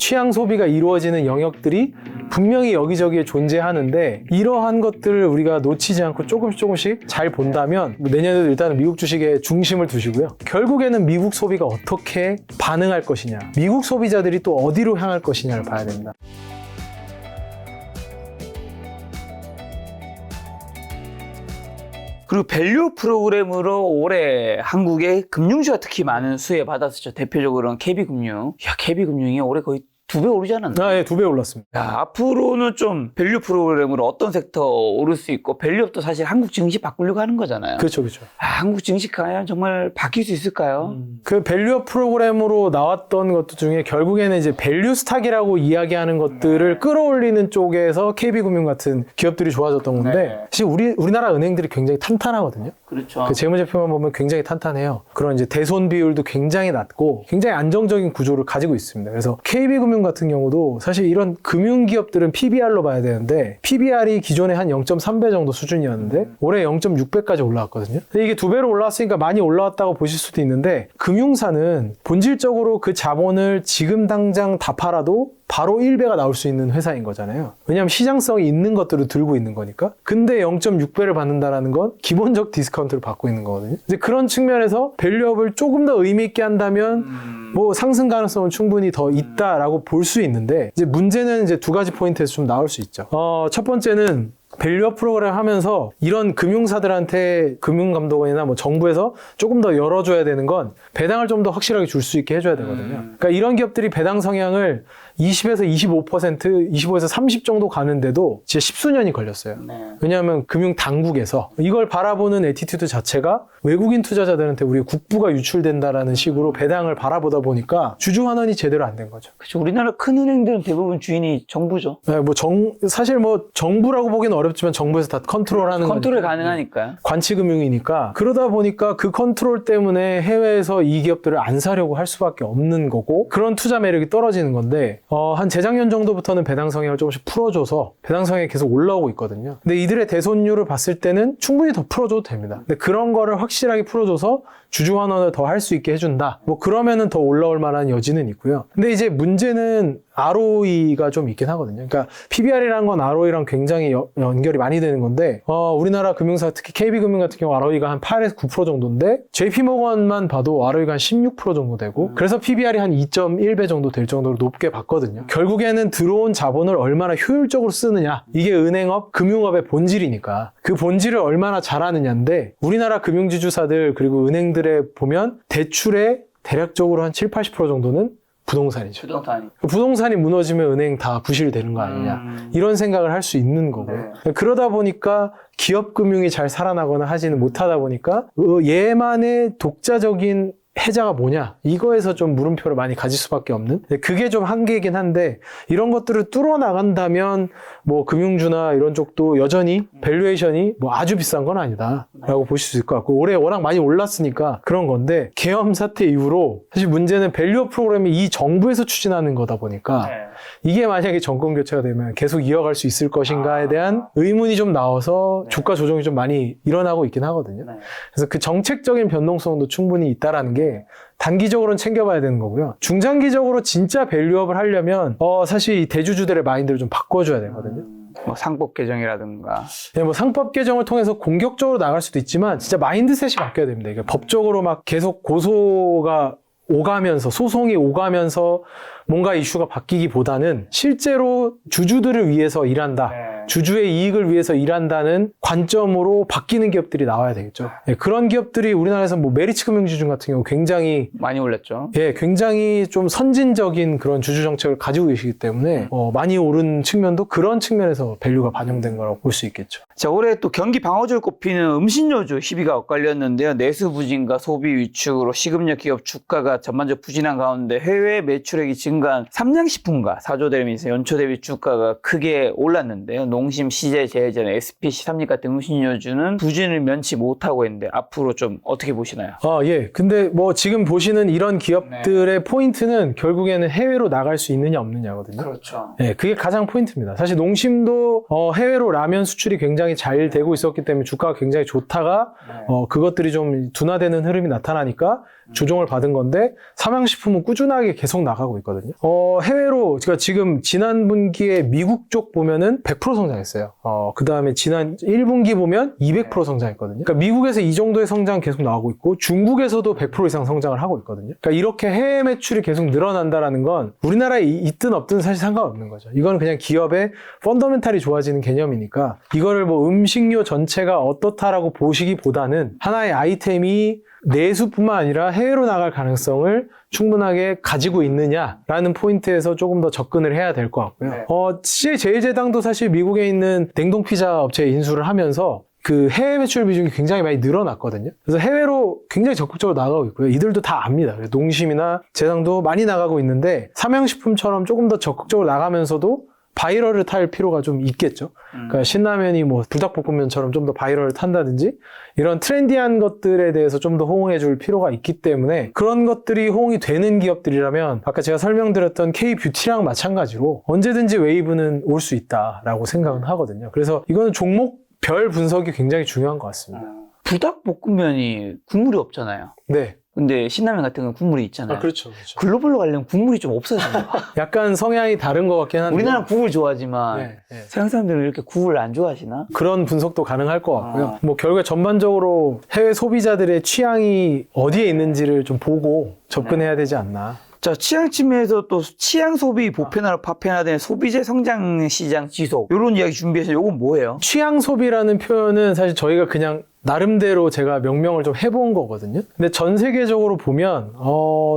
취향 소비가 이루어지는 영역들이 분명히 여기저기에 존재하는데 이러한 것들을 우리가 놓치지 않고 조금씩 잘 본다면 내년에도 일단은 미국 주식에 중심을 두시고요. 결국에는 미국 소비가 어떻게 반응할 것이냐, 미국 소비자들이 또 어디로 향할 것이냐를 봐야 됩니다. 그리고 밸류 프로그램으로 올해 한국의 금융주가 특히 많은 수혜 받았었죠. 대표적으로는 KB금융. 야, KB금융이 올해 거의 2배 오르지 않았나? 예, 2배 올랐습니다. 야, 앞으로는 좀 밸류 프로그램으로 어떤 섹터 오를 수 있고, 밸류업도 사실 한국 증시 바꾸려고 하는 거잖아요. 그렇죠. 한국 증시 과연 정말 바뀔 수 있을까요? 그 밸류업 프로그램으로 나왔던 것들 중에 결국에는 이제 밸류 스탁이라고 이야기하는 것들을 끌어올리는 쪽에서 KB금융 같은 기업들이 좋아졌던 건데 사실 우리나라 은행들이 굉장히 탄탄하거든요. 그렇죠. 그 재무제표만 보면 굉장히 탄탄해요. 그런 이제 대손 비율도 굉장히 낮고 굉장히 안정적인 구조를 가지고 있습니다. 그래서 KB금융 같은 경우도 사실 이런 금융기업들은 PBR로 봐야 되는데 PBR이 기존에 한 0.3배 정도 수준이었는데 올해 0.6배까지 올라왔거든요. 이게 2배로 올라왔으니까 많이 올라왔다고 보실 수도 있는데 금융사는 본질적으로 그 자본을 지금 당장 다 팔아도 바로 1배가 나올 수 있는 회사인 거잖아요. 왜냐하면 시장성이 있는 것들을 들고 있는 거니까. 근데 0.6배를 받는다는 건 기본적 디스카운트를 받고 있는 거거든요. 이제 그런 측면에서 밸류업을 조금 더 의미 있게 한다면 뭐 상승 가능성은 충분히 더 있다라고 볼 수 있는데 이제 문제는 이제 두 가지 포인트에서 좀 나올 수 있죠. 첫 번째는 밸류업 프로그램 하면서 이런 금융사들한테 금융감독원이나 뭐 정부에서 조금 더 열어줘야 되는 건 배당을 좀 더 확실하게 줄 수 있게 해줘야 되거든요. 그러니까 이런 기업들이 배당 성향을 20에서 25%, 25에서 30 정도 가는데도 진짜 십수년이 걸렸어요. 왜냐하면 금융 당국에서 이걸 바라보는 애티튜드 자체가 외국인 투자자들한테 우리 국부가 유출된다라는 식으로 배당을 바라보다 보니까 주주 환원이 제대로 안 된 거죠. 그렇죠. 우리나라 큰 은행들은 대부분 주인이 정부죠. 네, 사실 정부라고 보기는 어렵지만 정부에서 다 컨트롤하는 컨트롤 거니까. 가능하니까요. 관치금융이니까 그러다 보니까 그 컨트롤 때문에 해외에서 이 기업들을 안 사려고 할 수밖에 없는 거고 그런 투자 매력이 떨어지는 건데 한 재작년 정도부터는 배당 성향을 조금씩 풀어줘서 배당 성향이 계속 올라오고 있거든요. 근데 이들의 대손율을 봤을 때는 충분히 더 풀어줘도 됩니다. 근데 그런 거를 확실하게 풀어줘서 주주 환원을 더 할 수 있게 해준다. 뭐 그러면은 더 올라올 만한 여지는 있고요. 근데 이제 문제는 ROE가 좀 있긴 하거든요. 그러니까 PBR이라는 건 ROE랑 굉장히 연결이 많이 되는 건데 우리나라 금융사 특히 KB금융 같은 경우 ROE가 한 8에서 9% 정도인데 JP모건만 봐도 ROE가 한 16% 정도 되고 그래서 PBR이 한 2.1배 정도 될 정도로 높게 봤거든요. 결국에는 들어온 자본을 얼마나 효율적으로 쓰느냐 이게 은행업, 금융업의 본질이니까 그 본질을 얼마나 잘하느냐인데 우리나라 금융지주사들 그리고 은행들에 보면 대출의 대략적으로 한 7-80% 정도는 부동산이죠. 부동산이 무너지면 은행 다 부실되는 거 아니냐. 이런 생각을 할 수 있는 거고요. 그러다 보니까 기업금융이 잘 살아나거나 하지는 못하다 보니까 얘만의 독자적인 해자가 뭐냐 이거에서 좀 물음표를 많이 가질 수밖에 없는 그게 좀 한계이긴 한데 이런 것들을 뚫어 나간다면 뭐 금융주나 이런 쪽도 여전히 밸류에이션이 뭐 아주 비싼 건 아니다 라고 보실 수 있을 것 같고 올해 워낙 많이 올랐으니까 그런 건데 계엄 사태 이후로 사실 문제는 밸류업 프로그램이 이 정부에서 추진하는 거다 보니까 이게 만약에 정권 교체가 되면 계속 이어갈 수 있을 것인가에 대한 의문이 좀 나와서 주가 조정이 좀 많이 일어나고 있긴 하거든요. 그래서 그 정책적인 변동성도 충분히 있다라는 게 단기적으로는 챙겨봐야 되는 거고요. 중장기적으로 진짜 밸류업을 하려면 사실 이 대주주들의 마인드를 좀 바꿔줘야 되거든요. 뭐 상법 개정이라든가. 네, 뭐 상법 개정을 통해서 공격적으로 나갈 수도 있지만 진짜 마인드셋이 바뀌어야 됩니다. 이게 법적으로 막 계속 고소가 오가면서 소송이 오가면서 뭔가 이슈가 바뀌기보다는 실제로 주주들을 위해서 일한다. 주주의 이익을 위해서 일한다는 관점으로 바뀌는 기업들이 나와야 되겠죠. 네, 그런 기업들이 우리나라에서 뭐 메리츠 금융지주 같은 경우 굉장히 많이 올랐죠. 예, 굉장히 좀 선진적인 그런 주주 정책을 가지고 계시기 때문에 많이 오른 측면도 그런 측면에서 밸류가 반영된 거라고 볼 수 있겠죠. 자, 올해 또 경기 방어주를 꼽히는 음식료주 시비가 엇갈렸는데요. 내수 부진과 소비 위축으로 식음료 기업 주가가 전반적으로 부진한 가운데 해외 매출액이 증가한 삼양식품과 사조대리면서 연초 대비 주가가 크게 올랐는데요. 농심, CJ, 제일제는 SPC, 삼립 같은 음식료주는 부진을 면치 못하고 있는데 앞으로 좀 어떻게 보시나요? 예. 근데 뭐 지금 보시는 이런 기업들의 포인트는 결국에는 해외로 나갈 수 있느냐 없느냐거든요. 그렇죠. 예, 그게 가장 포인트입니다. 사실 농심도 해외로 라면 수출이 굉장히 잘 되고 있었기 때문에 주가가 굉장히 좋다가 그것들이 좀 둔화되는 흐름이 나타나니까 조정을 받은 건데 삼양식품은 꾸준하게 계속 나가고 있거든요. 해외로 제가 지금 지난 분기에 미국 쪽 보면은 100% 성장했어요. 그 다음에 지난 1분기 보면 200% 성장했거든요. 그러니까 미국에서 이 정도의 성장 계속 나오고 있고 중국에서도 100% 이상 성장을 하고 있거든요. 그러니까 이렇게 해외 매출이 계속 늘어난다라는 건 우리나라에 있든 없든 사실 상관없는 거죠. 이건 그냥 기업의 펀더멘탈이 좋아지는 개념이니까 이거를 뭐 음식료 전체가 어떻다라고 보시기보다는 하나의 아이템이 내수뿐만 아니라 해외로 나갈 가능성을 충분하게 가지고 있느냐라는 포인트에서 조금 더 접근을 해야 될 것 같고요. 네. CJ제당도 사실 미국에 있는 냉동 피자 업체에 인수를 하면서 그 해외 매출 비중이 굉장히 많이 늘어났거든요. 그래서 해외로 굉장히 적극적으로 나가고 있고요. 이들도 다 압니다. 농심이나 제당도 많이 나가고 있는데 삼양식품처럼 조금 더 적극적으로 나가면서도 바이럴을 탈 필요가 좀 있겠죠. 그러니까 신라면이 뭐 불닭볶음면처럼 좀 더 바이럴을 탄다든지 이런 트렌디한 것들에 대해서 좀 더 호응해 줄 필요가 있기 때문에 그런 것들이 호응이 되는 기업들이라면 아까 제가 설명드렸던 K-뷰티랑 마찬가지로 언제든지 웨이브는 올 수 있다라고 생각은 하거든요. 그래서 이거는 종목별 분석이 굉장히 중요한 것 같습니다. 불닭볶음면이 국물이 없잖아요. 네. 근데 신라면 같은 건 국물이 있잖아요. 그렇죠. 글로벌로 가려면 국물이 좀 없어지는 거야. 약간 성향이 다른 것 같긴 한데 우리나라는 국물 좋아하지만 네. 서양 사람들은 이렇게 국물을 안 좋아하시나? 그런 분석도 가능할 것 같고요. 뭐 결국에 전반적으로 해외 소비자들의 취향이 어디에 있는지를 좀 보고 접근해야 되지 않나. 자, 취향 침해에서 또 취향 소비 보편화로 파편화된 소비재 성장 시장 지속 이런 이야기 준비해서 이건 뭐예요? 취향 소비라는 표현은 사실 저희가 그냥 나름대로 제가 명명을 좀 해본 거거든요. 근데 전 세계적으로 보면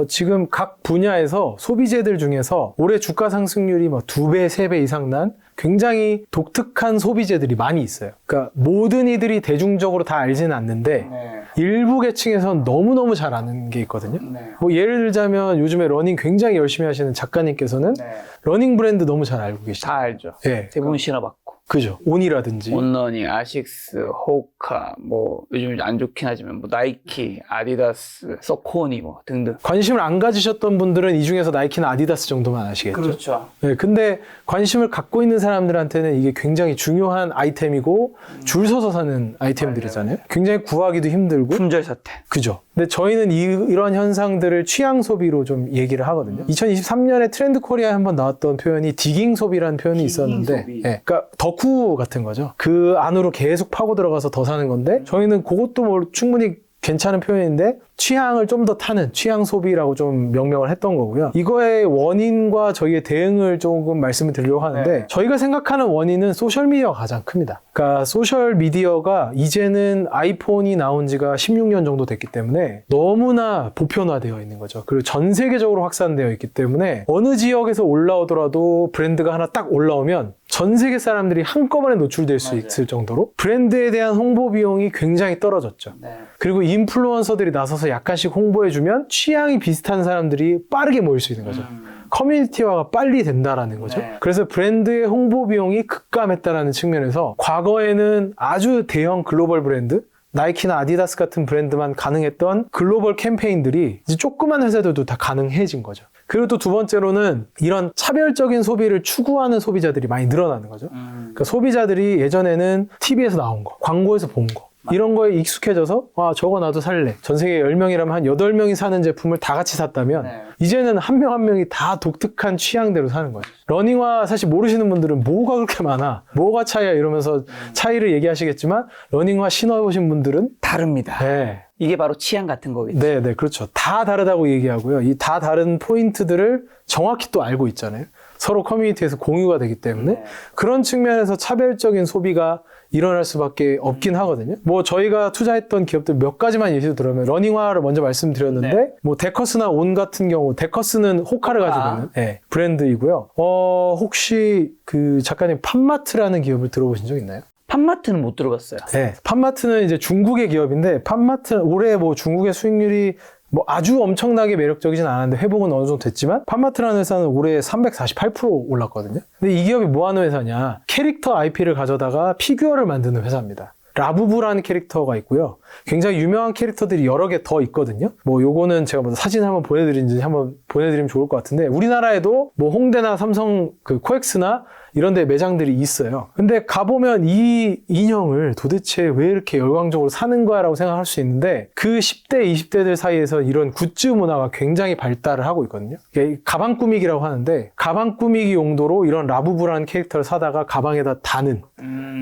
지금 각 분야에서 소비재들 중에서 올해 주가 상승률이 막 2배, 3배 이상 난 굉장히 독특한 소비재들이 많이 있어요. 그러니까 모든 이들이 대중적으로 다 알지는 않는데 일부 계층에서는 너무너무 잘 아는 게 있거든요. 뭐 예를 들자면 요즘에 러닝 굉장히 열심히 하시는 작가님께서는 러닝 브랜드 너무 잘 알고 계시죠. 다 알죠. 네. 대부분 신어봤고. 그죠. 온이라든지. 온러닝, 아식스, 호카, 뭐 요즘 안 좋긴 하지만 뭐 나이키, 아디다스, 서코니 뭐 등등. 관심을 안 가지셨던 분들은 이 중에서 나이키나 아디다스 정도만 아시겠죠. 그렇죠. 네, 근데 관심을 갖고 있는 사람들한테는 이게 굉장히 중요한 아이템이고 줄 서서 사는 아이템들이잖아요. 굉장히 구하기도 힘들고. 품절 사태. 그죠. 근데 저희는 이런 현상들을 취향 소비로 좀 얘기를 하거든요. 2023년에 트렌드 코리아에 한번 나왔던 표현이 디깅 소비라는 표현이 있었는데, 소비. 네, 그러니까 덕후 같은 거죠. 그 안으로 계속 파고 들어가서 더 사는 건데, 저희는 그것도 뭐 충분히 괜찮은 표현인데 취향을 좀 더 타는 취향 소비라고 좀 명명을 했던 거고요. 이거의 원인과 저희의 대응을 조금 말씀을 드리려고 하는데 저희가 생각하는 원인은 소셜미디어가 가장 큽니다. 그러니까 소셜미디어가 이제는 아이폰이 나온 지가 16년 정도 됐기 때문에 너무나 보편화되어 있는 거죠. 그리고 전 세계적으로 확산되어 있기 때문에 어느 지역에서 올라오더라도 브랜드가 하나 딱 올라오면 전 세계 사람들이 한꺼번에 노출될 수 있을 정도로 브랜드에 대한 홍보 비용이 굉장히 떨어졌죠. 그리고 인플루언서들이 나서서 약간씩 홍보해주면 취향이 비슷한 사람들이 빠르게 모일 수 있는 거죠. 커뮤니티화가 빨리 된다라는 거죠. 그래서 브랜드의 홍보 비용이 급감했다라는 측면에서 과거에는 아주 대형 글로벌 브랜드 나이키나 아디다스 같은 브랜드만 가능했던 글로벌 캠페인들이 이제 조그만 회사들도 다 가능해진 거죠. 그리고 또 두 번째로는 이런 차별적인 소비를 추구하는 소비자들이 많이 늘어나는 거죠. 그러니까 소비자들이 예전에는 TV에서 나온 거, 광고에서 본 거, 이런 거에 익숙해져서 아 저거 나도 살래. 전 세계 10명이라면 한 8명이 사는 제품을 다 같이 샀다면 이제는 한 명 한 명이 다 독특한 취향대로 사는 거예요. 러닝화 사실 모르시는 분들은 뭐가 그렇게 많아? 뭐가 차이야? 이러면서 차이를 얘기하시겠지만 러닝화 신어보신 분들은 다릅니다. 네. 이게 바로 취향 같은 거겠죠. 네, 그렇죠. 다 다르다고 얘기하고요. 이 다 다른 포인트들을 정확히 또 알고 있잖아요. 서로 커뮤니티에서 공유가 되기 때문에 그런 측면에서 차별적인 소비가 일어날 수밖에 없긴 하거든요. 뭐 저희가 투자했던 기업들 몇 가지만 예시로 들어보면 러닝화를 먼저 말씀드렸는데 뭐 데커스나 온 같은 경우 데커스는 호카를 가지고 있는 브랜드이고요. 혹시 그 작가님 팜마트라는 기업을 들어보신 적 있나요? 팜마트는 못 들어봤어요. 네, 팜마트는 이제 중국의 기업인데 팜마트는 올해 뭐 중국의 수익률이 뭐 아주 엄청나게 매력적이진 않았는데 회복은 어느 정도 됐지만 팜마트라는 회사는 올해 348% 올랐거든요. 근데 이 기업이 뭐 하는 회사냐? 캐릭터 IP를 가져다가 피규어를 만드는 회사입니다. 라부부라는 캐릭터가 있고요. 굉장히 유명한 캐릭터들이 여러 개 더 있거든요. 뭐 요거는 제가 먼저 사진 한번 보내드리면 좋을 것 같은데 우리나라에도 뭐 홍대나 삼성 그 코엑스나 이런 데 매장들이 있어요. 근데 가보면 이 인형을 도대체 왜 이렇게 열광적으로 사는 거야 라고 생각할 수 있는데 그 10대, 20대들 사이에서 이런 굿즈 문화가 굉장히 발달을 하고 있거든요. 이게 가방 꾸미기라고 하는데 가방 꾸미기 용도로 이런 라부부라는 캐릭터를 사다가 가방에다 다는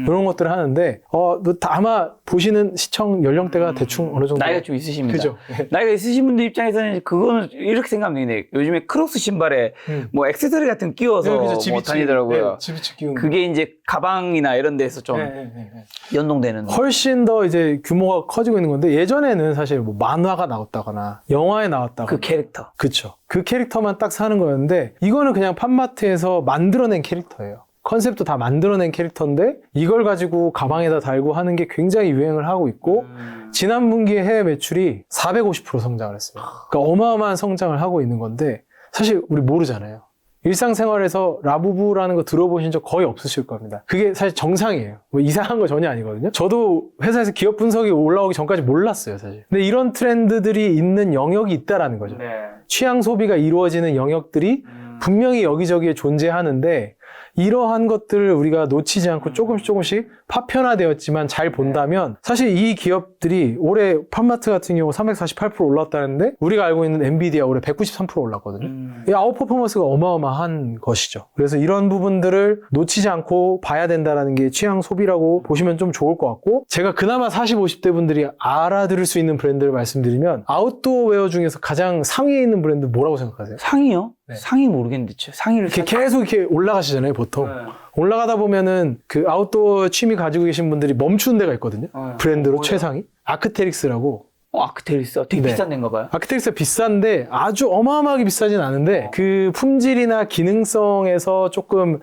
이런 것들을 하는데 아마 보시는 시청 연령대가 대충 어느 정도 나이가 좀 있으십니다. 그죠? 나이가 있으신 분들 입장에서는 그거는 이렇게 생각하면 되네. 요즘에 크록스 신발에 뭐 액세서리 같은 거 끼워서 뭐 다니더라고요. 지비치 끼우는 그게 이제 가방이나 이런 데서 좀 연동되는. 훨씬 더 이제 규모가 커지고 있는 건데 예전에는 사실 뭐 만화가 나왔다거나 영화에 나왔다거나 그 캐릭터. 그쵸. 그 캐릭터만 딱 사는 거였는데 이거는 그냥 팝마트에서 만들어낸 캐릭터예요. 컨셉도 다 만들어낸 캐릭터인데 이걸 가지고 가방에다 달고 하는 게 굉장히 유행을 하고 있고 지난 분기에 해외 매출이 450% 성장을 했어요. 그러니까 어마어마한 성장을 하고 있는 건데 사실 우리 모르잖아요. 일상생활에서 라부부라는 거 들어보신 적 거의 없으실 겁니다. 그게 사실 정상이에요. 뭐 이상한 거 전혀 아니거든요. 저도 회사에서 기업 분석이 올라오기 전까지 몰랐어요, 사실. 근데 이런 트렌드들이 있는 영역이 있다라는 거죠. 네. 취향 소비가 이루어지는 영역들이 분명히 여기저기에 존재하는데 이러한 것들을 우리가 놓치지 않고 조금씩 파편화되었지만 잘 본다면 사실 이 기업들이 올해 팝마트 같은 경우 348% 올랐다는데 우리가 알고 있는 엔비디아 올해 193% 올랐거든요. 이 아웃 퍼포먼스가 어마어마한 것이죠. 그래서 이런 부분들을 놓치지 않고 봐야 된다는 게 취향 소비라고 보시면 좀 좋을 것 같고 제가 그나마 40, 50대 분들이 알아들을 수 있는 브랜드를 말씀드리면 아웃도어 웨어 중에서 가장 상위에 있는 브랜드 뭐라고 생각하세요? 상이요? 네. 상이 모르겠는데 상이를 이렇게 계속 이렇게 올라가시잖아요, 보통. 네. 올라가다 보면은 그 아웃도어 취미 가지고 계신 분들이 멈추는 데가 있거든요. 브랜드로 뭐예요? 최상위. 아크테릭스라고. 아크테리스 되게 네. 비싼 데인가 봐요. 아크테릭스가 비싼데 아주 어마어마하게 비싸진 않은데 그 품질이나 기능성에서 조금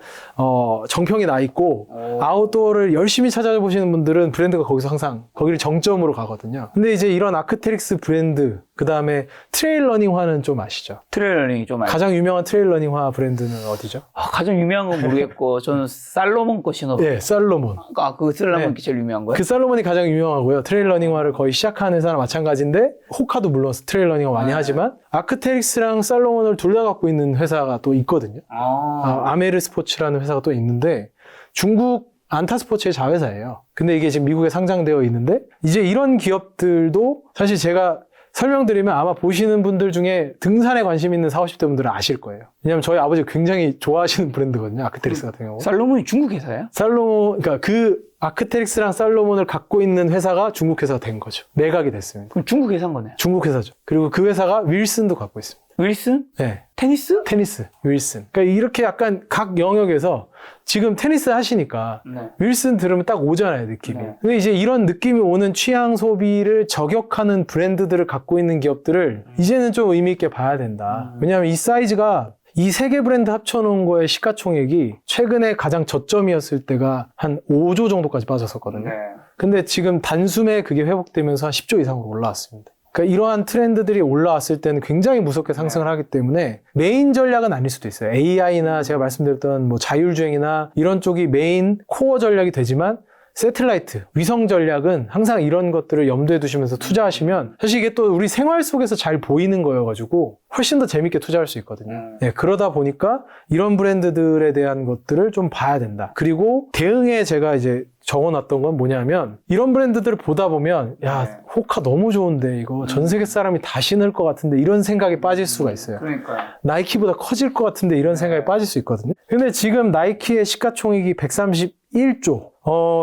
정평이 나 있고 아웃도어를 열심히 찾아보시는 분들은 브랜드가 거기서 항상 거기를 정점으로 가거든요. 근데 이제 이런 아크테릭스 브랜드 그 다음에 트레일 러닝화는 좀 아시죠? 트레일러닝이 좀 알죠. 가장 유명한 트레일 러닝화 브랜드는 어디죠? 가장 유명한 건 모르겠고 저는 살로몬 거 신어봤어요. 네, 살로몬. 그 살로몬 네. 게 제일 유명한 거예요? 그 살로몬이 가장 유명하고요. 트레일 러닝화를 거의 시작한 회사랑 마찬가지인데 호카도 물론 트레일 러닝화 많이 하지만 아크테릭스랑 살로몬을 둘 다 갖고 있는 회사가 또 있거든요. 아메르 스포츠라는 회사가 또 있는데 중국 안타스포츠의 자회사예요. 근데 이게 지금 미국에 상장되어 있는데 이제 이런 기업들도 사실 제가 설명드리면 아마 보시는 분들 중에 등산에 관심 있는 40, 50대 분들은 아실 거예요. 왜냐면 저희 아버지가 굉장히 좋아하시는 브랜드거든요. 아크테릭스 같은 경우. 살로몬이 중국 회사예요? 살로몬, 그러니까 그 아크테릭스랑 살로몬을 갖고 있는 회사가 중국 회사가 된 거죠. 매각이 됐습니다. 그럼 중국 회사인 거네요. 중국 회사죠. 그리고 그 회사가 윌슨도 갖고 있습니다. 윌슨? 네. 테니스? 테니스, 윌슨. 그러니까 이렇게 약간 각 영역에서 지금 테니스 하시니까 네. 윌슨 들으면 딱 오잖아요, 느낌이. 네. 근데 이제 이런 느낌이 오는 취향 소비를 저격하는 브랜드들을 갖고 있는 기업들을 이제는 좀 의미 있게 봐야 된다. 왜냐하면 이 사이즈가 이 세 개 브랜드 합쳐놓은 거의 시가총액이 최근에 가장 저점이었을 때가 한 5조 정도까지 빠졌었거든요. 근데 지금 단숨에 그게 회복되면서 한 10조 이상으로 올라왔습니다. 그러니까 이러한 트렌드들이 올라왔을 때는 굉장히 무섭게 상승을 하기 때문에 메인 전략은 아닐 수도 있어요. AI나 제가 말씀드렸던 뭐 자율주행이나 이런 쪽이 메인 코어 전략이 되지만 새틀라이트, 위성 전략은 항상 이런 것들을 염두에 두시면서 투자하시면 사실 이게 또 우리 생활 속에서 잘 보이는 거여가지고 훨씬 더 재밌게 투자할 수 있거든요. 네, 그러다 보니까 이런 브랜드들에 대한 것들을 좀 봐야 된다. 그리고 대응에 제가 이제 적어놨던 건 뭐냐면 이런 브랜드들을 보다 보면 야 호카 너무 좋은데 이거 전 세계 사람이 다 신을 것 같은데 이런 생각에 빠질 수가 있어요. 그러니까요. 나이키보다 커질 것 같은데 이런 생각에 빠질 수 있거든요. 근데 지금 나이키의 시가총액이 131조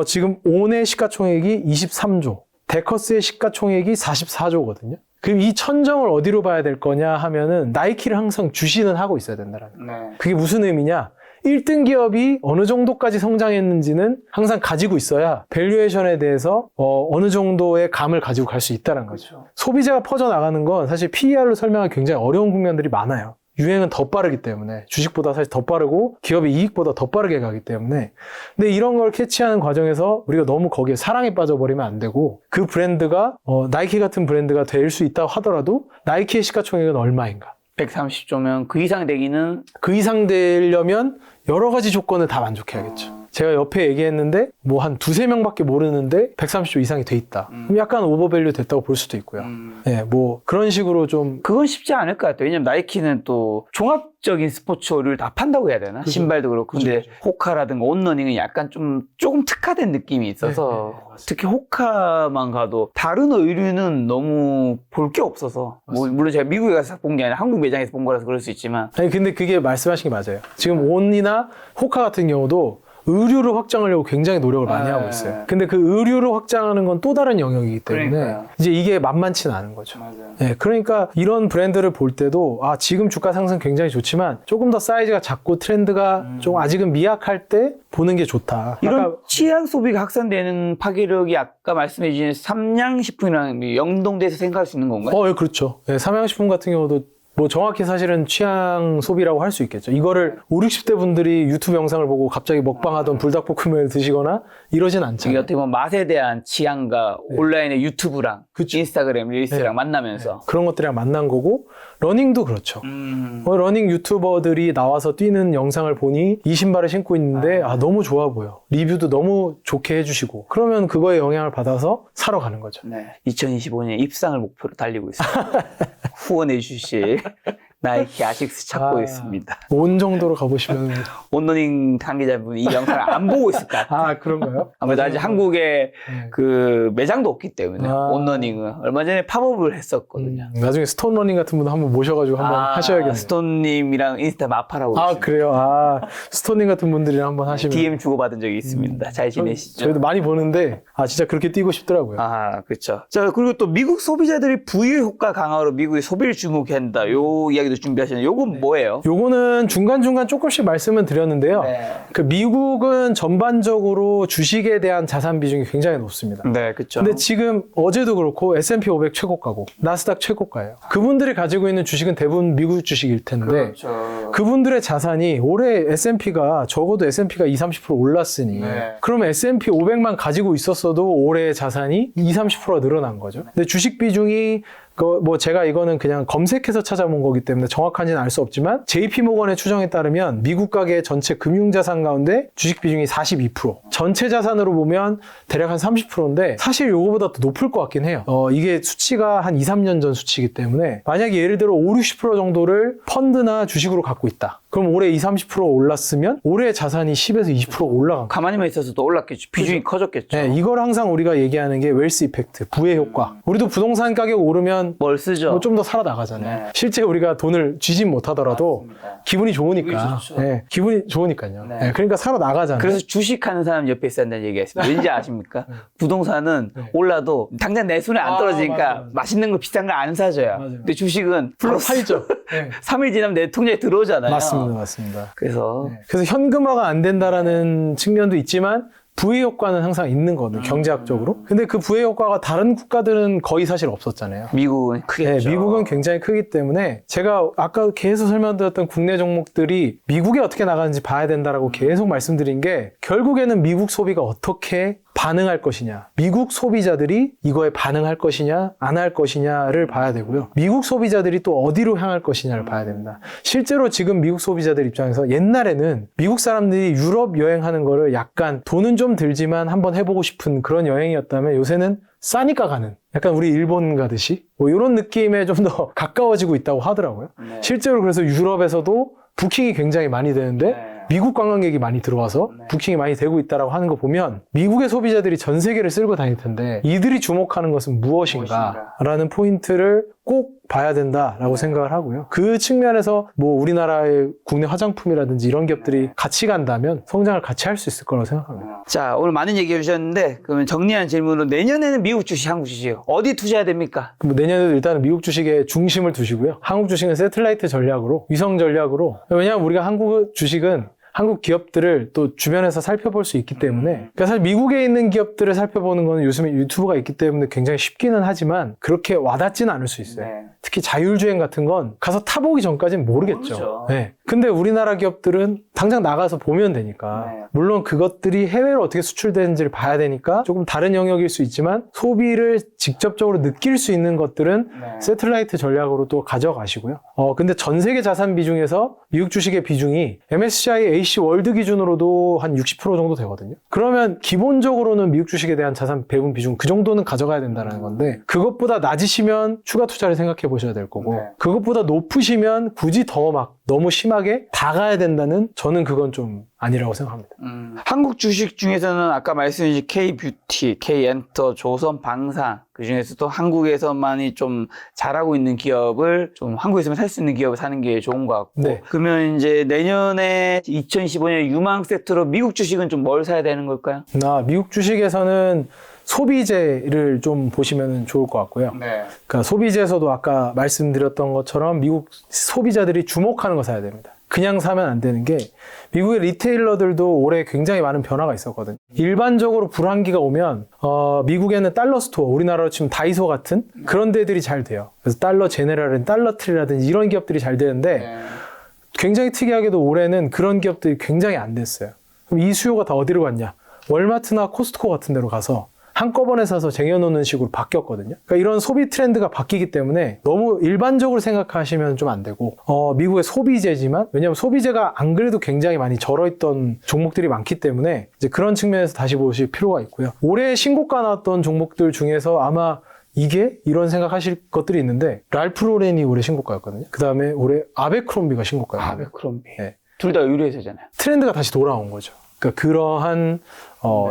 지금 온의 시가총액이 23조 데커스의 시가총액이 44조거든요. 그럼 이 천정을 어디로 봐야 될 거냐 하면은 나이키를 항상 주시는 하고 있어야 된다는 거예요. 그게 무슨 의미냐? 1등 기업이 어느 정도까지 성장했는지는 항상 가지고 있어야 밸류에이션에 대해서 어느 정도의 감을 가지고 갈 수 있다는 거죠. 소비재가 퍼져나가는 건 사실 PER로 설명하기 굉장히 어려운 국면들이 많아요. 유행은 더 빠르기 때문에 주식보다 사실 더 빠르고 기업의 이익보다 더 빠르게 가기 때문에 근데 이런 걸 캐치하는 과정에서 우리가 너무 거기에 사랑에 빠져버리면 안 되고 그 브랜드가 나이키 같은 브랜드가 될 수 있다고 하더라도 나이키의 시가총액은 얼마인가 130조면 그 이상 되기는 그 이상 되려면 여러 가지 조건을 다 만족해야겠죠. 제가 옆에 얘기했는데 뭐 한 두세 명밖에 모르는데 130조 이상이 돼 있다. 그럼 약간 오버밸류 됐다고 볼 수도 있고요. 네, 뭐 그런 식으로 좀 그건 쉽지 않을 것 같아요. 왜냐면 나이키는 또 종합적인 스포츠를 다 판다고 해야 되나? 그죠. 신발도 그렇고. 근데 그죠. 호카라든가 온러닝은 약간 조금 특화된 느낌이 있어서 네, 맞습니다. 특히 호카만 가도 다른 의류는 너무 볼 게 없어서 물론 제가 미국에 가서 본 게 아니라 한국 매장에서 본 거라서 그럴 수 있지만 아니 근데 그게 말씀하신 게 맞아요. 지금 온이나 호카 같은 경우도 의류를 확장하려고 굉장히 노력을 많이 하고 있어요. 근데 그 의류를 확장하는 건 또 다른 영역이기 때문에 그러니까요. 이제 이게 만만치는 않은 거죠. 맞아요. 네, 그러니까 이런 브랜드를 볼 때도 아 지금 주가 상승 굉장히 좋지만 조금 더 사이즈가 작고 트렌드가 좀 아직은 미약할 때 보는 게 좋다. 이런 아까 취향 소비가 확산되는 파괴력이 아까 말씀해 주신 삼양식품이랑 연동돼서 생각할 수 있는 건가요? 예, 그렇죠. 네, 삼양식품 같은 경우도 뭐 정확히 사실은 취향 소비라고 할 수 있겠죠. 이거를 5, 60대 분들이 유튜브 영상을 보고 갑자기 먹방하던 불닭볶음면을 드시거나 이러진 이게 않잖아요. 어떻게 보면 맛에 대한 취향과 온라인의 유튜브랑 그쵸. 인스타그램 릴스랑 만나면서 그런 것들이랑 만난 거고 러닝도 그렇죠. 러닝 유튜버들이 나와서 뛰는 영상을 보니 이 신발을 신고 있는데 너무 좋아 보여. 리뷰도 너무 좋게 해주시고 그러면 그거에 영향을 받아서 사러 가는 거죠. 네. 2025년 입상을 목표로 달리고 있습니다. 후원해 주실 나이키 아식스 찾고 있습니다. 온 정도로 가보시면 온러닝 관계자분이 이 영상을 안 보고 있을 것 같아요. 그런가요? 아무래도 아직 한국에 네. 그 매장도 없기 때문에 아. 온러닝은 얼마 전에 팝업을 했었거든요. 나중에 스톤 러닝 같은 분 한번 모셔가지고 한번 하셔야겠네요. 스톤님이랑 인스타 마팔하고 있습니다. 그래요? 스톤님 같은 분들이랑 한번 하시면 DM 주고받은 적이 있습니다. 잘 지내시죠? 저희도 많이 보는데 진짜 그렇게 뛰고 싶더라고요. 그렇죠. 자, 그리고 또 미국 소비자들이 부유 효과 강화로 미국의 소비를 주목한다. 요 이야기도 준비하셨는데 요건 뭐예요? 요거는 중간중간 조금씩 말씀은 드렸는데요. 네. 그 미국은 전반적으로 주식에 대한 자산 비중이 굉장히 높습니다. 네, 그렇죠. 근데 지금 어제도 그렇고 S&P 500 최고가고 나스닥 최고가예요. 그분들이 가지고 있는 주식은 대부분 미국 주식일 텐데 그렇죠. 그분들의 자산이 올해 S&P가 적어도 S&P가 20-30% 올랐으니 네. 그러면 S&P 500만 가지고 있었어도 올해 자산이 20-30%가 늘어난 거죠. 근데 주식 비중이 뭐 제가 이거는 그냥 검색해서 찾아본 거기 때문에 정확한지는 알 수 없지만 JP모건의 추정에 따르면 미국 가계 전체 금융자산 가운데 주식 비중이 42%, 전체 자산으로 보면 대략 한 30%인데 사실 요거보다 더 높을 것 같긴 해요. 이게 수치가 한 2-3년 전 수치이기 때문에 만약에 예를 들어 5-60% 정도를 펀드나 주식으로 갖고 있다. 그럼 올해 20-30% 올랐으면 올해 자산이 10에서 20% 올라간 거예요. 가만히만 있어서도 올랐겠죠. 비중이 커졌겠죠. 네, 이걸 항상 우리가 얘기하는 게 웰스 이펙트, 부의 효과. 우리도 부동산 가격 오르면 뭘 쓰죠? 뭐 좀 더 살아나가잖아요. 네. 실제 우리가 돈을 쥐진 못하더라도 맞습니다. 기분이 좋으니까. 기분이 좋죠. 네, 기분이 좋으니까요. 네. 네, 그러니까 살아나가잖아요. 그래서 주식하는 사람 옆에 있어야 한다는 얘기가 있습니다. 왠지 아십니까? 부동산은 올라도 당장 내 손에 안 떨어지니까 맞아요. 맛있는 거 비싼 거 안 사줘요. 맞아요. 근데 주식은 바로 플러스 팔죠. 네. 3일 지나면 내 통장에 들어오잖아요. 맞습니다. 그래서 그래서 현금화가 안 된다라는 측면도 있지만 부의 효과는 항상 있는 거거든요. 경제학적으로. 근데 그 부의 효과가 다른 국가들은 거의 사실 없었잖아요. 미국은 크겠죠. 네, 미국은 굉장히 크기 때문에 제가 아까 계속 설명드렸던 국내 종목들이 미국에 어떻게 나가는지 봐야 된다라고 계속 말씀드린 게 결국에는 미국 소비가 어떻게 반응할 것이냐, 미국 소비자들이 이거에 반응할 것이냐 안 할 것이냐를 봐야 되고요. 미국 소비자들이 또 어디로 향할 것이냐를 봐야 됩니다. 실제로 지금 미국 소비자들 입장에서 옛날에는 미국 사람들이 유럽 여행하는 거를 약간 돈은 좀 들지만 한번 해보고 싶은 그런 여행이었다면 요새는 싸니까 가는, 약간 우리 일본 가듯이 뭐 이런 느낌에 좀 더 가까워지고 있다고 하더라고요. 네. 실제로 그래서 유럽에서도 부킹이 굉장히 많이 되는데 네. 미국 관광객이 많이 들어와서 부킹이 많이 되고 있다고 하는 거 보면 미국의 소비자들이 전 세계를 쓸고 다닐 텐데 이들이 주목하는 것은 무엇인가라는 포인트를 꼭 봐야 된다라고 생각을 하고요. 그 측면에서 뭐 우리나라의 국내 화장품이라든지 이런 기업들이 같이 간다면 성장을 같이 할 수 있을 거라고 생각합니다. 자, 오늘 많은 얘기해 주셨는데 그러면 정리한 질문으로 내년에는 미국 주식, 한국 주식 어디 투자해야 됩니까? 뭐 내년에도 일단은 미국 주식에 중심을 두시고요. 한국 주식은 세틀라이트 전략으로, 위성 전략으로. 왜냐하면 우리가 한국 주식은 한국 기업들을 또 주변에서 살펴볼 수 있기 때문에 그러니까 사실 미국에 있는 기업들을 살펴보는 거는 요즘에 유튜브가 있기 때문에 굉장히 쉽기는 하지만 그렇게 와닿지는 않을 수 있어요. 네. 특히 자율주행 같은 건 가서 타보기 전까지는 모르겠죠. 모르죠. 네. 근데 우리나라 기업들은 당장 나가서 보면 되니까 네. 물론 그것들이 해외로 어떻게 수출되는지를 봐야 되니까 조금 다른 영역일 수 있지만 소비를 직접적으로 느낄 수 있는 것들은 네. 세틀라이트 전략으로 또 가져가시고요. 근데 전 세계 자산 비중에서 미국 주식의 비중이 MSCI AC 월드 기준으로도 한 60% 정도 되거든요. 그러면 기본적으로는 미국 주식에 대한 자산 배분 비중 그 정도는 가져가야 된다는 건데 그것보다 낮으시면 추가 투자를 생각해 보셔야 될 거고 네. 그것보다 높으시면 굳이 더 막 너무 심하게 다 가야 된다는 저는 그건 좀 아니라고 생각합니다. 한국 주식 중에서는 아까 말씀해주신 K뷰티, K엔터, 조선방산 그 중에서도 한국에서만이 좀 잘하고 있는 기업을 좀 한국에서만 살 수 있는 기업을 사는 게 좋은 것 같고 네. 그러면 이제 내년에 2015년 유망 세트로 미국 주식은 좀 뭘 사야 되는 걸까요? 미국 주식에서는 소비재를 좀 보시면 좋을 것 같고요. 네. 그러니까 소비재에서도 아까 말씀드렸던 것처럼 미국 소비자들이 주목하는 거 사야 됩니다. 그냥 사면 안 되는 게 미국의 리테일러들도 올해 굉장히 많은 변화가 있었거든요. 일반적으로 불황기가 오면 미국에는 달러 스토어, 우리나라로 치면 다이소 같은 그런 데들이 잘 돼요. 그래서 달러 제네럴이라든지 달러 트리라든지 이런 기업들이 잘 되는데 굉장히 특이하게도 올해는 그런 기업들이 굉장히 안 됐어요. 그럼 이 수요가 다 어디로 갔냐? 월마트나 코스트코 같은 데로 가서 한꺼번에 사서 쟁여놓는 식으로 바뀌었거든요. 그러니까 이런 소비 트렌드가 바뀌기 때문에 너무 일반적으로 생각하시면 좀 안 되고 미국의 소비재지만 왜냐하면 소비재가 안 그래도 굉장히 많이 절어있던 종목들이 많기 때문에 이제 그런 측면에서 다시 보실 필요가 있고요. 올해 신고가 나왔던 종목들 중에서 아마 이게? 이런 생각하실 것들이 있는데 랄프 로렌이 올해 신고가였거든요. 그 다음에 올해 아베크롬비가 신고가였거든요. 아베크롬비. 네. 둘 다 의뢰세잖아요. 트렌드가 다시 돌아온 거죠. 그러니까 그러한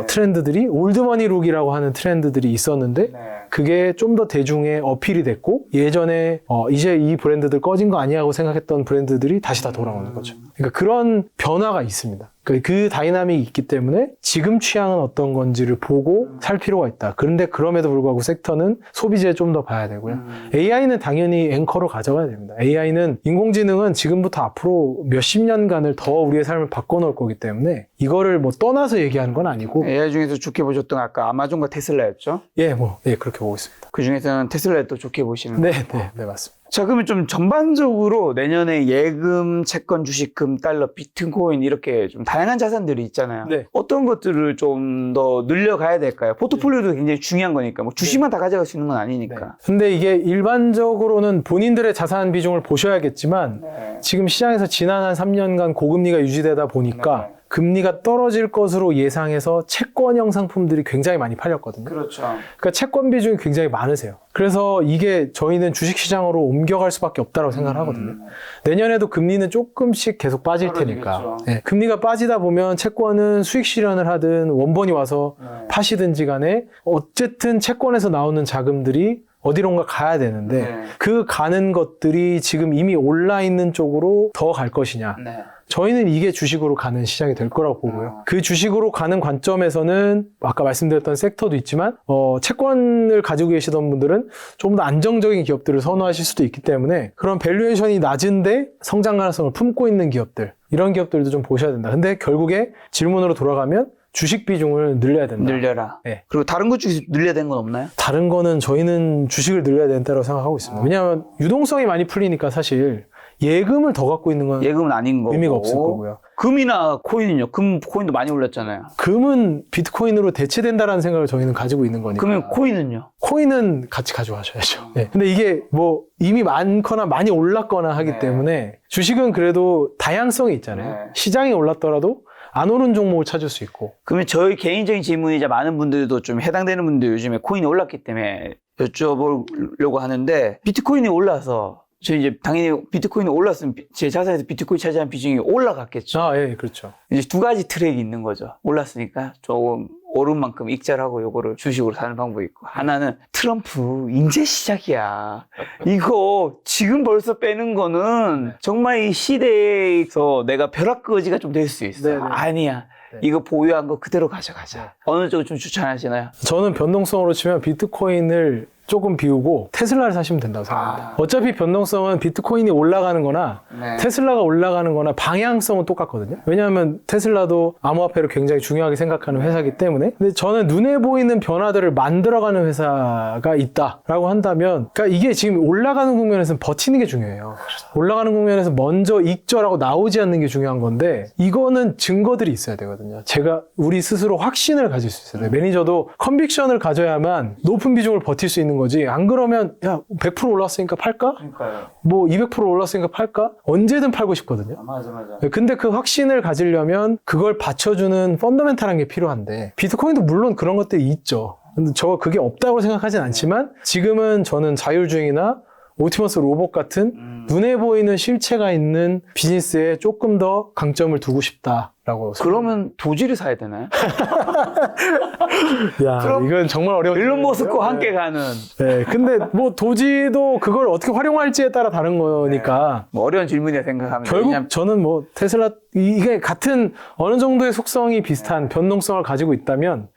트렌드들이 올드머니 룩이라고 하는 트렌드들이 있었는데 그게 좀 더 대중에 어필이 됐고 예전에 이제 이 브랜드들 꺼진 거 아니야 하고 생각했던 브랜드들이 다시 다 돌아오는 거죠. 그러니까 그런 변화가 있습니다. 그 다이나믹이 있기 때문에 지금 취향은 어떤 건지를 보고 살 필요가 있다. 그런데 그럼에도 불구하고 섹터는 소비재에 좀 더 봐야 되고요. AI는 당연히 앵커로 가져가야 됩니다. AI는 인공지능은 지금부터 앞으로 몇십 년간을 더 우리의 삶을 바꿔놓을 거기 때문에 이거를 뭐 떠나서 얘기하는 건 아니고 AI 중에서 좋게 보셨던 아까 아마존과 테슬라였죠? 그렇게 보고 있습니다. 그 중에서는 테슬라를 또 좋게 보시는 거예요. 네, 맞습니다. 자, 그러면 좀 전반적으로 내년에 예금, 채권, 주식금, 달러, 비트코인 이렇게 좀 다양한 자산들이 있잖아요. 네. 어떤 것들을 좀 더 늘려가야 될까요? 포트폴리오도 굉장히 중요한 거니까 뭐 주식만 다 가져갈 수 있는 건 아니니까. 근데 이게 일반적으로는 본인들의 자산 비중을 보셔야겠지만 지금 시장에서 지난 한 3년간 고금리가 유지되다 보니까 금리가 떨어질 것으로 예상해서 채권형 상품들이 굉장히 많이 팔렸거든요. 그렇죠. 그러니까 채권 비중이 굉장히 많으세요. 그래서 이게 저희는 주식시장으로 옮겨갈 수밖에 없다고 생각을 하거든요. 내년에도 금리는 조금씩 계속 빠질 테니까. 네, 금리가 빠지다 보면 채권은 수익 실현을 하든 원본이 와서 파시든지 간에 어쨌든 채권에서 나오는 자금들이 어디론가 가야 되는데 그 가는 것들이 지금 이미 올라 있는 쪽으로 더 갈 것이냐. 저희는 이게 주식으로 가는 시장이 될 거라고 보고요. 그 주식으로 가는 관점에서는 아까 말씀드렸던 섹터도 있지만 채권을 가지고 계시던 분들은 좀 더 안정적인 기업들을 선호하실 수도 있기 때문에 그런 밸류에이션이 낮은데 성장 가능성을 품고 있는 기업들 이런 기업들도 좀 보셔야 된다. 근데 결국에 질문으로 돌아가면 주식 비중을 늘려야 된다. 늘려라. 네. 그리고 다른 것 중에서 늘려야 되는 건 없나요? 다른 거는 저희는 주식을 늘려야 된다고 생각하고 있습니다. 왜냐하면 유동성이 많이 풀리니까 사실 예금을 더 갖고 있는 건 예금은 아닌 거고. 의미가 없을 거고요. 금이나 코인은요? 코인도 많이 올랐잖아요. 금은 비트코인으로 대체된다라는 생각을 저희는 가지고 있는 거니까. 그러면 코인은요? 코인은 같이 가져가셔야죠. 네. 근데 이게 뭐 이미 많거나 많이 올랐거나 하기 때문에 주식은 그래도 다양성이 있잖아요. 시장이 올랐더라도 안 오른 종목을 찾을 수 있고. 그러면 저희 개인적인 질문이자 많은 분들도 좀 해당되는 분들 요즘에 코인이 올랐기 때문에 여쭤보려고 하는데 비트코인이 올라서 저희 이제 당연히 비트코인이 올랐으면 제 자산에서 비트코인 차지하는 비중이 올라갔겠죠. 예, 그렇죠. 이제 두 가지 트랙이 있는 거죠. 올랐으니까 조금 오른 만큼 익절하고 요거를 주식으로 사는 방법이 있고 하나는 트럼프 이제 시작이야. 이거 지금 벌써 빼는 거는 정말 이 시대에서 내가 벼락거지가 좀 될 수 있어. 네네. 아니야. 이거 보유한 거 그대로 가져가자. 어느 쪽을 좀 추천하시나요? 저는 변동성으로 치면 비트코인을 조금 비우고 테슬라를 사시면 된다고 생각합니다. 어차피 변동성은 비트코인이 올라가는 거나 네. 테슬라가 올라가는 거나 방향성은 똑같거든요. 왜냐하면 테슬라도 암호화폐를 굉장히 중요하게 생각하는 회사이기 때문에. 근데 저는 눈에 보이는 변화들을 만들어가는 회사가 있다라고 한다면, 그러니까 이게 지금 올라가는 국면에서는 버티는 게 중요해요. 올라가는 국면에서 먼저 익절하고 나오지 않는 게 중요한 건데, 이거는 증거들이 있어야 되거든요. 우리 스스로 확신을 가질 수 있어야 돼요. 매니저도 컨빅션을 가져야만 높은 비중을 버틸 수 있는 거지. 안 그러면 야 100% 올랐으니까 팔까? 그러니까요. 뭐 200% 올랐으니까 팔까? 언제든 팔고 싶거든요. 맞아. 근데 그 확신을 가지려면 그걸 받쳐주는 펀더멘탈한 게 필요한데, 비트코인도 물론 그런 것들이 있죠. 근데 그게 없다고 생각하진 않지만, 지금은 저는 자율주행이나 옵티머스 로봇 같은 눈에 보이는 실체가 있는 비즈니스에 조금 더 강점을 두고 싶다라고. 그러면 도지를 사야 되나요? 야, 이건 정말 어려운. 일론 머스크와 질문이에요. 함께 가는 네, 근데 뭐 도지도 그걸 어떻게 활용할지에 따라 다른 거니까. 뭐 어려운 질문이라 생각합니다. 결국 왜냐면 저는 뭐 테슬라, 이게 같은 어느 정도의 속성이 비슷한 변동성을 가지고 있다면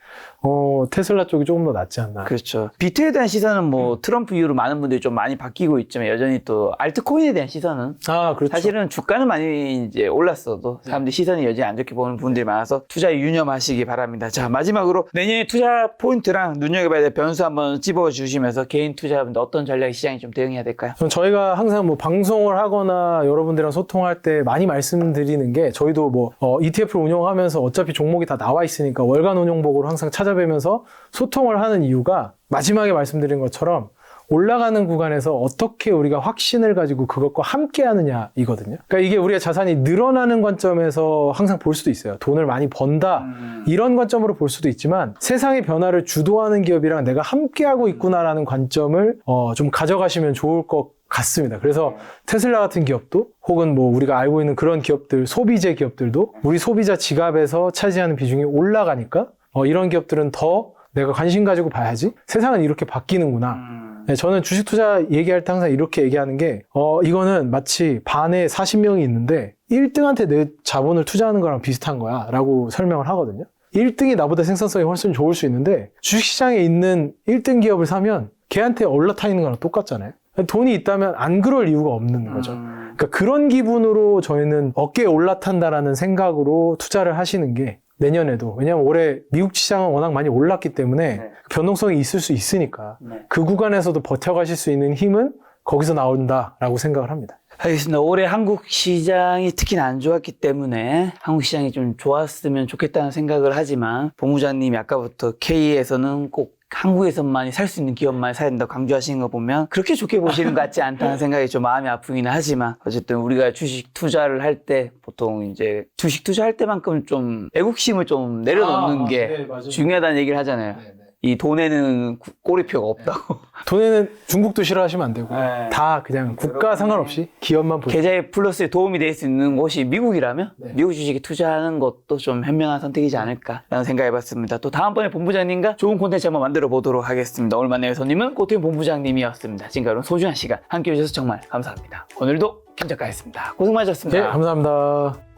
테슬라 쪽이 조금 더 낫지 않나. 그렇죠. 비트에 대한 시선은 뭐 트럼프 이후로 많은 분들이 좀 많이 바뀌고 있지만 여전히 또 알트코인에 대한 시선은 그렇죠. 사실은 주가는 많이 이제 올랐어도 사람들이 시선이 여전히 안 좋게 보는 분들이 많아서 투자에 유념하시기 바랍니다. 자, 마지막으로 내년에 투자 포인트랑 눈여겨봐야 될 변수 한번 찝어주시면서 개인 투자자분들 어떤 전략 시장에 좀 대응해야 될까요? 저희가 항상 뭐 방송을 하거나 여러분들이랑 소통할 때 많이 말씀드리는 게, 저희도 뭐 ETF를 운영하면서 어차피 종목이 다 나와 있으니까 월간 운용복으로 항상 찾아뵈면서 소통을 하는 이유가, 마지막에 말씀드린 것처럼 올라가는 구간에서 어떻게 우리가 확신을 가지고 그것과 함께 하느냐 이거든요. 그러니까 이게 우리가 자산이 늘어나는 관점에서 항상 볼 수도 있어요. 돈을 많이 번다 이런 관점으로 볼 수도 있지만, 세상의 변화를 주도하는 기업이랑 내가 함께 하고 있구나라는 관점을 좀 가져가시면 좋을 것 같습니다. 그래서 테슬라 같은 기업도, 혹은 뭐 우리가 알고 있는 그런 기업들, 소비재 기업들도 우리 소비자 지갑에서 차지하는 비중이 올라가니까 이런 기업들은 더 내가 관심 가지고 봐야지. 세상은 이렇게 바뀌는구나. 네, 저는 주식 투자 얘기할 때 항상 이렇게 얘기하는 게, 이거는 마치 반에 40명이 있는데 1등한테 내 자본을 투자하는 거랑 비슷한 거야 라고 설명을 하거든요. 1등이 나보다 생산성이 훨씬 좋을 수 있는데, 주식시장에 있는 1등 기업을 사면 걔한테 올라타 있는 거랑 똑같잖아요. 돈이 있다면 안 그럴 이유가 없는 거죠. 그러니까 그런 기분으로 저희는 어깨에 올라탄다라는 생각으로 투자를 하시는 게, 내년에도, 왜냐하면 올해 미국 시장은 워낙 많이 올랐기 때문에 변동성이 있을 수 있으니까 그 구간에서도 버텨가실 수 있는 힘은 거기서 나온다라고 생각을 합니다. 알겠습니다. 올해 한국 시장이 특히나 안 좋았기 때문에 한국 시장이 좀 좋았으면 좋겠다는 생각을 하지만, 본부장님이 아까부터 K에서는 꼭 한국에서만이 살 수 있는 기업만 사야 된다고 강조하시는 거 보면 그렇게 좋게 보시는 것 같지 않다는 생각이 좀 마음이 아프기는 하지만, 어쨌든 우리가 주식 투자를 할 때 보통 이제 주식 투자할 때만큼 좀 애국심을 좀 내려놓는 게 중요하다는 얘기를 하잖아요. 이 돈에는 꼬리표가 없다고. 돈에는 중국도 싫어하시면 안 되고, 네. 다 그냥 국가 상관없이 기업만 보시면. 계좌의 플러스에 도움이 될 수 있는 곳이 미국이라면 미국 주식에 투자하는 것도 좀 현명한 선택이지 않을까라는 생각해봤습니다. 또 다음번에 본부장님과 좋은 콘텐츠 한번 만들어 보도록 하겠습니다. 오늘 만나요 손님은 고태윤 본부장님이었습니다. 지금까지 소중한 시간 함께해 주셔서 정말 감사합니다. 오늘도 김 작가였습니다. 고생 많으셨습니다. 네, 감사합니다.